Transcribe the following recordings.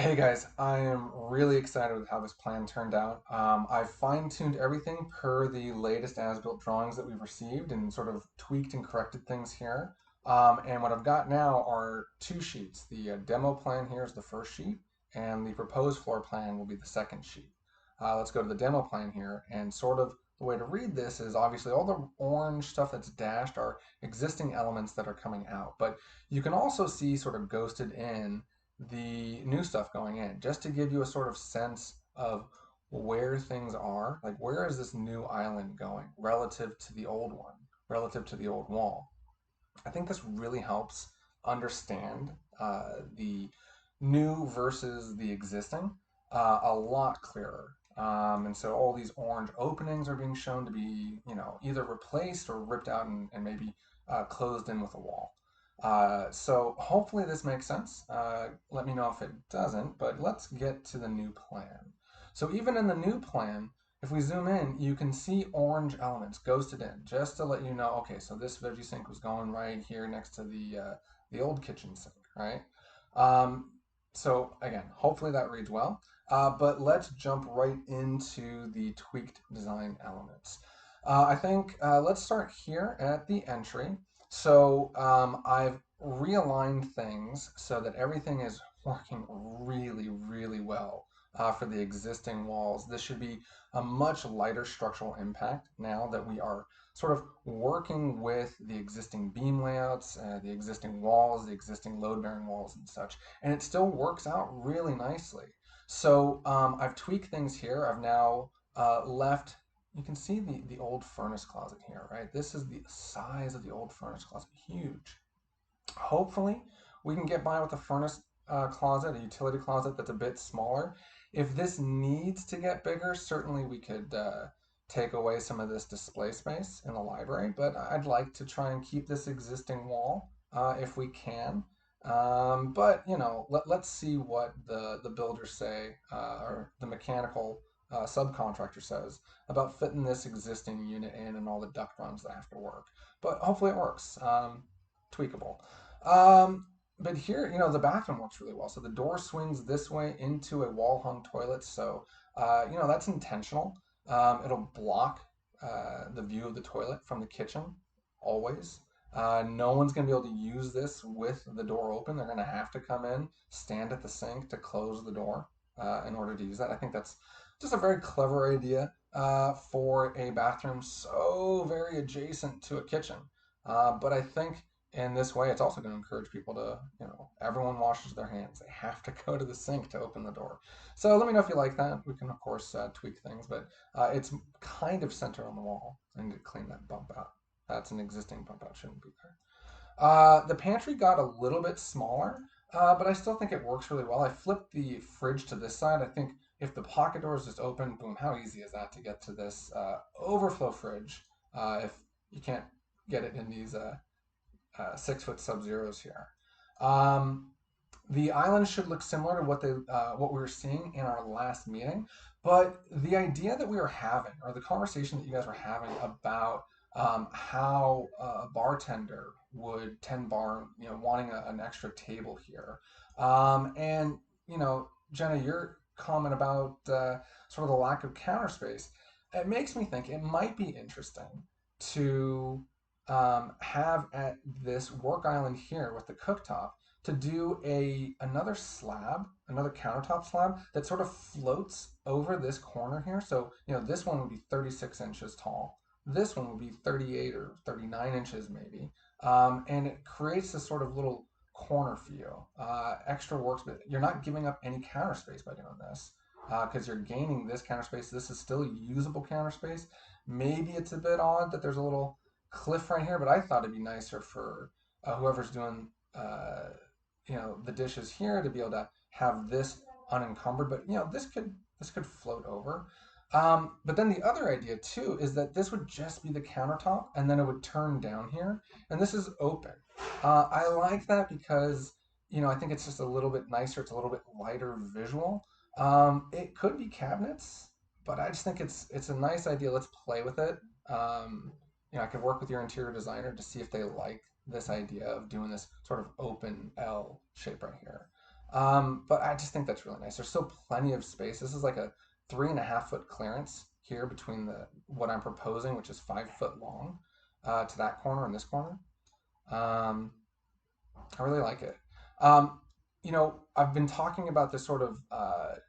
Hey guys, I am really excited with how this plan turned out. I've fine-tuned everything per the latest as-built drawings that we've received and sort of tweaked and corrected things here. And what I've got now are two sheets. The demo plan here is the first sheet, and the proposed floor plan will be the second sheet. Let's go to the demo plan here, and sort of the way to read this is obviously all the orange stuff that's dashed are existing elements that are coming out, but you can also see sort of ghosted in the new stuff going in, just to give you a sort of sense of where things are. Like, where is this new island going relative to the old one, relative to the old wall? I think this really helps understand the new versus the existing a lot clearer. And so all these orange openings are being shown to be, either replaced or ripped out and maybe closed in with a wall. So hopefully this makes sense. Let me know if it doesn't, but let's get to the new plan. So even in the new plan, if we zoom in, you can see orange elements ghosted in, just to let you know, okay, so this veggie sink was going right here next to the old kitchen sink, right? Um, so again, hopefully that reads well. But let's jump right into the tweaked design elements. I think let's start here at the entry. So I've realigned things so that everything is working really, really well for the existing walls. This should be a much lighter structural impact now that we are sort of working with the existing beam layouts, the existing walls, the existing load-bearing walls and such. And it still works out really nicely. So I've tweaked things here. I've now left, you can see the old furnace closet here, right? This is the size of the old furnace closet, huge. Hopefully, we can get by with a furnace closet, a utility closet that's a bit smaller. If this needs to get bigger, certainly we could take away some of this display space in the library, but I'd like to try and keep this existing wall if we can. But let's see what the builders say or the mechanical subcontractor says about fitting this existing unit in and all the duct runs that have to work. But hopefully it works. Tweakable. But here, the bathroom works really well. So the door swings this way into a wall-hung toilet. So, that's intentional. It'll block the view of the toilet from the kitchen always. No one's going to be able to use this with the door open. They're going to have to come in, stand at the sink to close the door in order to use that. I think that's just a very clever idea for a bathroom so very adjacent to a kitchen. But I think in this way, it's also going to encourage people to, everyone washes their hands. They have to go to the sink to open the door. So let me know if you like that. We can, of course, tweak things, but it's kind of centered on the wall. I need to clean that bump out. That's an existing bump out, shouldn't be there. The pantry got a little bit smaller, but I still think it works really well. I flipped the fridge to this side. I think if the pocket door is just open, boom, how easy is that to get to this overflow fridge if you can't get it in these 6 foot sub-zeros here. Um, the island should look similar to what we were seeing in our last meeting, but the idea that we were having, or the conversation that you guys were having about how a bartender would tend bar, wanting an extra table here, and Jenna, your comment about sort of the lack of counter space, it makes me think it might be interesting to have at this work island here with the cooktop to do another slab, another countertop slab that sort of floats over this corner here. So, this one would be 36 inches tall. This one would be 38 or 39 inches maybe. And it creates this sort of little corner for you. Extra works, but you're not giving up any counter space by doing this because you're gaining this counter space. This is still usable counter space. Maybe it's a bit odd that there's a little cliff right here, but I thought it'd be nicer for whoever's doing the dishes here to be able to have this unencumbered. But this could float over. But then the other idea too is that this would just be the countertop, and then it would turn down here, and this is open. I like that because I think it's just a little bit nicer. It's a little bit lighter visual. It could be cabinets, but I just think it's a nice idea. Let's play with it. I could work with your interior designer to see if they like this idea of doing this sort of open L shape right here. But I just think that's really nice. There's still plenty of space. This is like a 3.5 foot clearance here between the what I'm proposing, which is 5 foot long, to that corner and this corner. Um, I really like it. Um, I've been talking about this sort of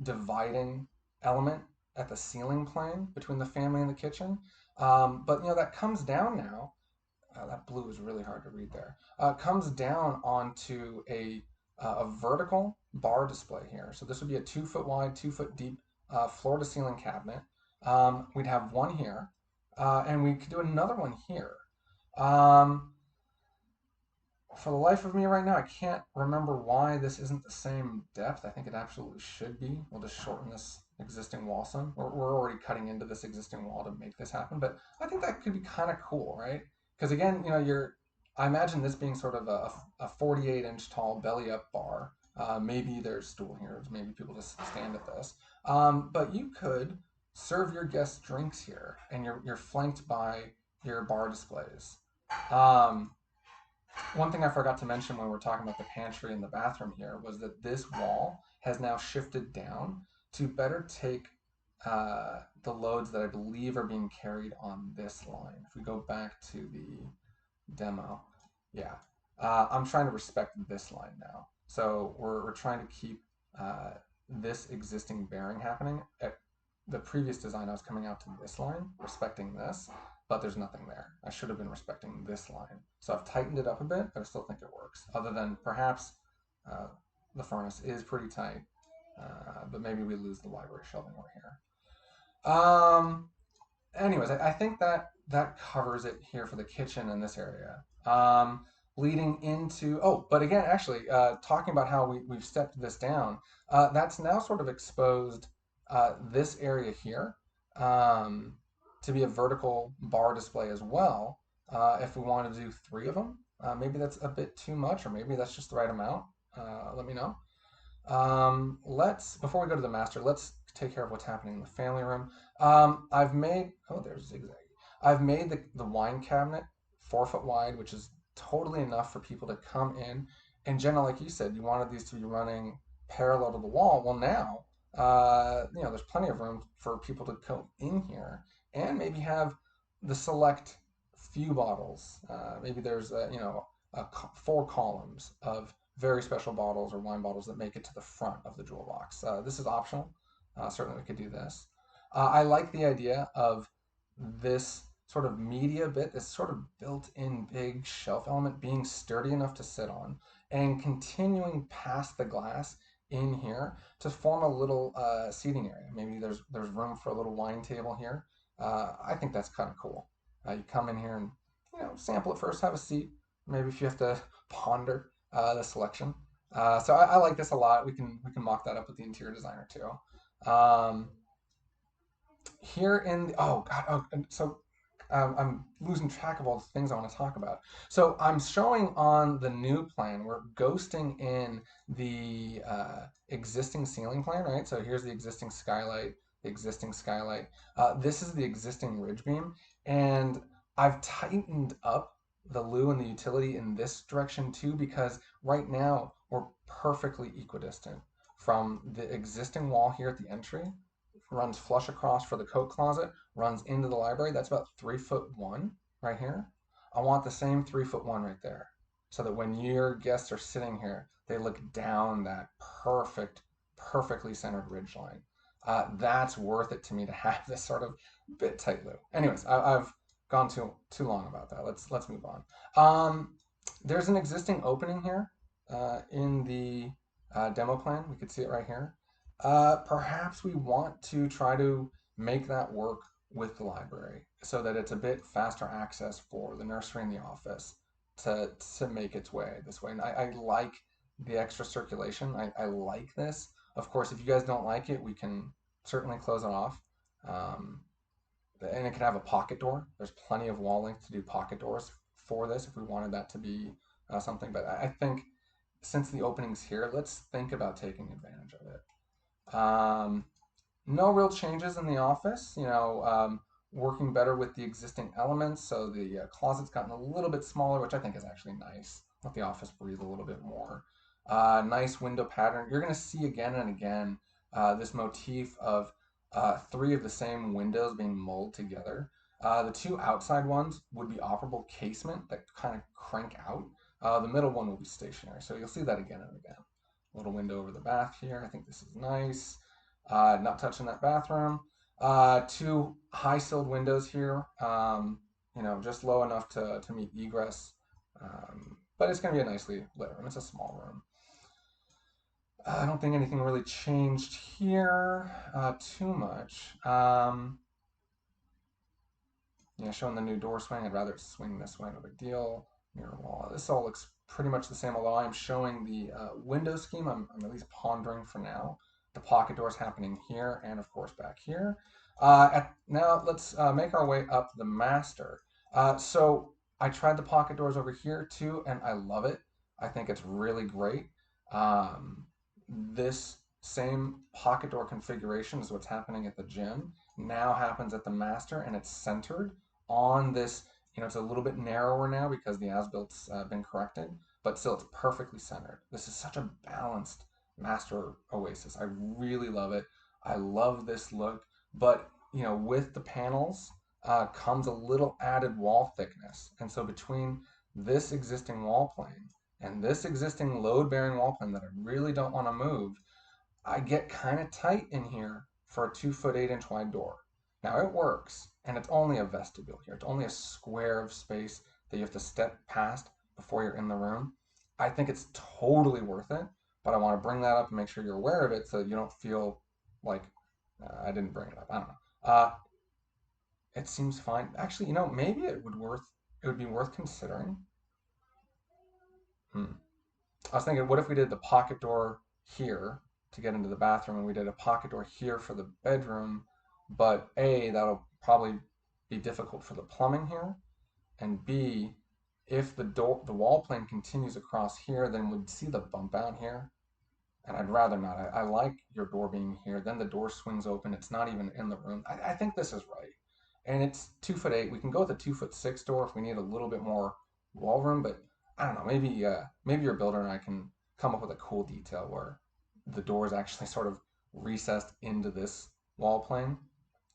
dividing element at the ceiling plane between the family and the kitchen. But that comes down now. That blue is really hard to read there. Comes down onto a vertical bar display here. So this would be a 2 foot wide, 2 foot deep floor to ceiling cabinet. We'd have one here, and we could do another one here. Um, for the life of me right now, I can't remember why this isn't the same depth. I think it absolutely should be. We'll just shorten this existing wall some. We're already cutting into this existing wall to make this happen, but I think that could be kind of cool, right? Because again, I imagine this being sort of a 48-inch tall belly up bar. Maybe there's stool here. Maybe people just stand at this. But you could serve your guests drinks here, and you're flanked by your bar displays. Um, One thing I forgot to mention when we are talking about the pantry and the bathroom here was that this wall has now shifted down to better take the loads that I believe are being carried on this line. If we go back to the demo, yeah, I'm trying to respect this line now. So we're trying to keep uh, this existing bearing happening. At the previous design, I was coming out to this line, respecting this, but there's nothing there. I should have been respecting this line. So I've tightened it up a bit, but I still think it works. Other than perhaps uh, the furnace is pretty tight, but maybe we lose the library shelving over here. Anyways, I think that covers it here for the kitchen in this area. Leading into, oh, but again, actually, talking about how we've stepped this down, that's now sort of exposed this area here um, to be a vertical bar display as well. If we want to do three of them, maybe that's a bit too much, or maybe that's just the right amount. Let me know. Let's before we go to the master, let's take care of what's happening in the family room. I've made there's zigzag. I've made the wine cabinet 4 foot wide, which is totally enough for people to come in. And Jenna, like you said, you wanted these to be running parallel to the wall. Well, now there's plenty of room for people to come in here and maybe have the select few bottles. Maybe there's 4 columns of very special bottles or wine bottles that make it to the front of the jewel box. This is optional. Certainly, we could do this. I like the idea of this sort of media bit, this sort of built-in big shelf element being sturdy enough to sit on and continuing past the glass in here to form a little seating area. Maybe there's room for a little wine table here. I think that's kind of cool. You come in here and sample it first, have a seat. Maybe if you have to ponder the selection. So I like this a lot. We can mock that up with the interior designer too. Here in the, oh god, so I'm losing track of all the things I want to talk about. So I'm showing on the new plan, we're ghosting in the existing ceiling plan, right? So here's the existing skylight, the existing skylight. This is the existing ridge beam, and I've tightened up the loo and the utility in this direction too, because right now we're perfectly equidistant from the existing wall here at the entry, runs flush across for the coat closet, runs into the library. That's about 3 foot 1 right here. I want the same 3 foot 1 right there, so that when your guests are sitting here, they look down that perfectly centered ridge line. That's worth it to me to have this sort of bit tight loo. Anyways, I've gone too long about that. Let's move on. There's an existing opening here in the demo plan. We could see it right here. Perhaps we want to try to make that work with the library so that it's a bit faster access for the nursery and the office to make its way this way. And I like the extra circulation. I like this. Of course, if you guys don't like it, we can certainly close it off. Um, and it can have a pocket door. There's plenty of wall length to do pocket doors for this if we wanted that to be something. But I think since the opening's here, let's think about taking advantage of it. No real changes in the office, working better with the existing elements. So the closet's gotten a little bit smaller, which I think is actually nice. Let the office breathe a little bit more. Nice window pattern. You're going to see again and again this motif of three of the same windows being molded together. The two outside ones would be operable casement that kind of crank out. The middle one will be stationary. So you'll see that again and again. Little window over the bath here. I think this is nice. Not touching that bathroom. Two high-silled windows here. Just low enough to meet egress. But it's going to be a nicely lit room. It's a small room. I don't think anything really changed here too much. Yeah, showing the new door swing. I'd rather it swing this way, no big deal. Mirror wall. This all looks pretty much the same, although I'm showing the window scheme. I'm at least pondering for now. The pocket doors happening here and, of course, back here. Now, let's make our way up the master. So I tried the pocket doors over here, too, and I love it. I think it's really great. This same pocket door configuration is what's happening at the gym now happens at the master, and it's centered on this. It's a little bit narrower now because the as-built's been corrected, but still it's perfectly centered. This is such a balanced master oasis. I really love it. I love this look, but with the panels comes a little added wall thickness, and so between this existing wall plane and this existing load-bearing wall plane that I really don't want to move, I get kind of tight in here for a 2 foot 8 inch wide door. Now it works, and it's only a vestibule here. It's only a square of space that you have to step past before you're in the room. I think it's totally worth it, but I want to bring that up and make sure you're aware of it so that you don't feel like I didn't bring it up. I don't know. It seems fine. Actually, maybe it would be worth considering. Hmm. I was thinking, what if we did the pocket door here to get into the bathroom, and we did a pocket door here for the bedroom, but A, that'll probably be difficult for the plumbing here, and B, if the wall plane continues across here, then we'd see the bump out here, and I'd rather not. I like your door being here. Then the door swings open. It's not even in the room. I think this is right. And it's 2 foot 8. We can go with a 2 foot 6 door if we need a little bit more wall room, but I don't know. Maybe your builder and I can come up with a cool detail where the door is actually sort of recessed into this wall plane.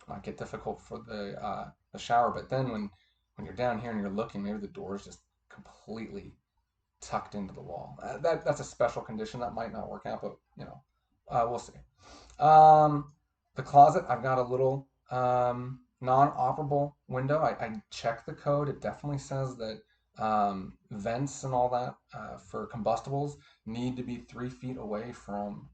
Might get difficult for the shower, but then when you're down here and you're looking, maybe the door is just completely tucked into the wall. That's a special condition that might not work out, but we'll see. Um, the closet, I've got a little non-operable window. I checked the code. It definitely says that vents and all that for combustibles need to be 3 feet away from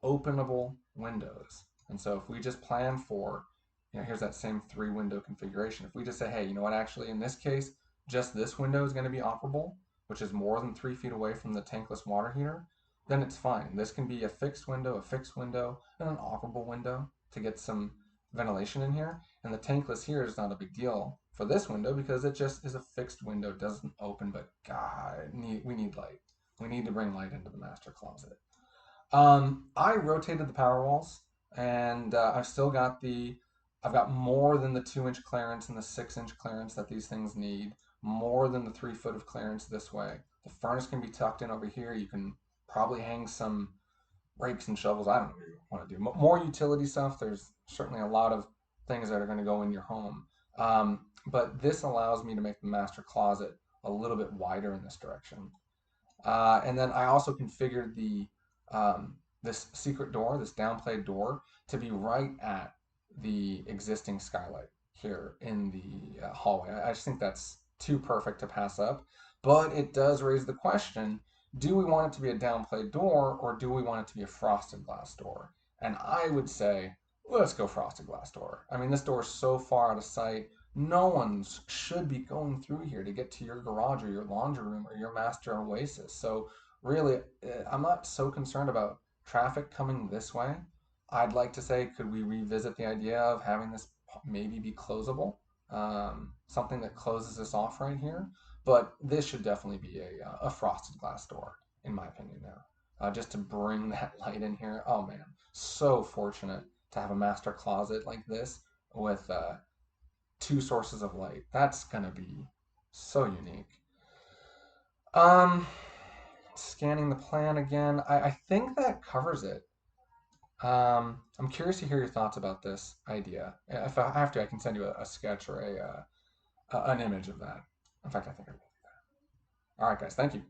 openable windows. And so if we just plan for, here's that same 3 window configuration. If we just say, hey, you know what, actually in this case, just this window is going to be operable, which is more than 3 feet away from the tankless water heater, then it's fine. This can be a fixed window, and an operable window to get some ventilation in here. And the tankless here is not a big deal for this window because it just is a fixed window, doesn't open, but God, we need light. We need to bring light into the master closet. I rotated the power walls, and I've got more than the 2 inch clearance and the 6 inch clearance that these things need, more than the 3 foot of clearance this way. The furnace can be tucked in over here. You can probably hang some rakes and shovels. I don't know what you want to do. More utility stuff. There's certainly a lot of things that are going to go in your home. But this allows me to make the master closet a little bit wider in this direction. And then I also configured this secret door, this downplayed door, to be right at the existing skylight here in the hallway. I just think that's too perfect to pass up. But it does raise the question, do we want it to be a downplayed door or do we want it to be a frosted glass door? And I would say, let's go frosted glass door. I mean, this door is so far out of sight. No one should be going through here to get to your garage or your laundry room or your master oasis. So really, I'm not so concerned about traffic coming this way. I'd like to say, could we revisit the idea of having this maybe be closable? Something that closes this off right here. But this should definitely be a frosted glass door, in my opinion now. Just to bring that light in here. Oh man, so fortunate to have a master closet like this with 2 sources of light. That's gonna be so unique. Um, Scanning the plan again. I think that covers it. I'm curious to hear your thoughts about this idea. If I have to, I can send you a sketch or an image of that. In fact, I think I will. All right, guys. Thank you.